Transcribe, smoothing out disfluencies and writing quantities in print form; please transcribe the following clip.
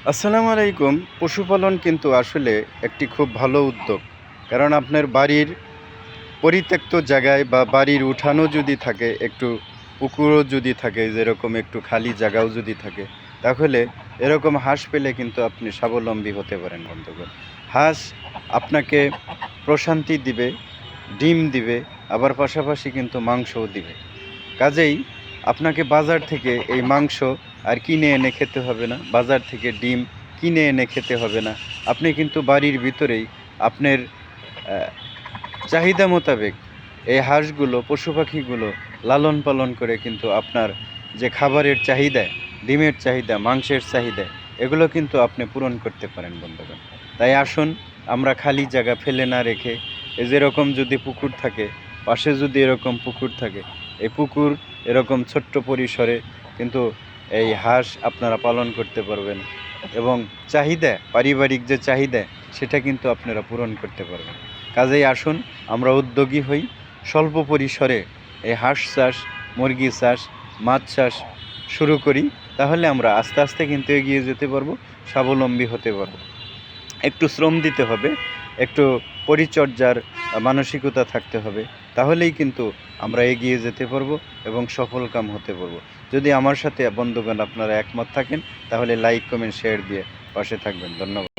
আসসালামু আলাইকুম। পশুপালন কিন্তু আসলে একটি খুব ভালো উদ্যোগ। কারণ আপনার বাড়ির পরিত্যক্ত জায়গায় বা বাড়ির উঠানও যদি থাকে, একটু পুকুরও যদি থাকে, যেরকম একটু খালি জায়গাও যদি থাকে, তাহলে এরকম হাঁস পেলে কিন্তু আপনি স্বাবলম্বী হতে পারেন বন্ধুগণ। হাঁস আপনাকে প্রশান্তি দিবে, ডিম দিবে, আবার পাশাপাশি কিন্তু মাংসও দিবে। কাজেই আপনাকে বাজার থেকে এই মাংস আর কিনে এনে খেতে হবে না, বাজার থেকে ডিম কিনে এনে খেতে হবে না। আপনি কিন্তু বাড়ির ভিতরেই আপনার চাহিদা মোতাবেক এই হাঁসগুলো, পশু পাখিগুলো লালন পালন করে কিন্তু আপনার যে খাবারের চাহিদা, ডিমের চাহিদা, মাংসের চাহিদা, এগুলো কিন্তু আপনি পূরণ করতে পারেন বন্ধুগণ। তাই আসুন, আমরা খালি জায়গা ফেলে না রেখে, যেরকম যদি পুকুর থাকে, পাশে যদি এরকম পুকুর থাকে, এই পুকুর এরকম ছোট্ট পরিসরে কিন্তু এই হাঁস আপনারা পালন করতে পারবেন এবং চাহিদা, পারিবারিক যে চাহিদা, সেটা কিন্তু আপনারা পূরণ করতে পারবেন। কাজেই আসুন, আমরা উদ্যোগী হই, স্বল্প পরিসরে এই হাঁস চাষ, মুরগি চাষ, মাছ চাষ শুরু করি। তাহলে আমরা আস্তে আস্তে কিন্তু এগিয়ে যেতে পারবো, স্বাবলম্বী হতে পারবো। একটু শ্রম দিতে হবে, একটু পরিচর্যার মানসিকতা থাকতে হবে, তাহলেই কিন্তু আমরা এগিয়ে যেতে পারবো এবং সফলকাম হতে পারবো। যদি আমার সাথে বন্ধুগণ আপনারা একমত থাকেন, তাহলে লাইক, কমেন্ট, শেয়ার দিয়ে পাশে থাকবেন। ধন্যবাদ।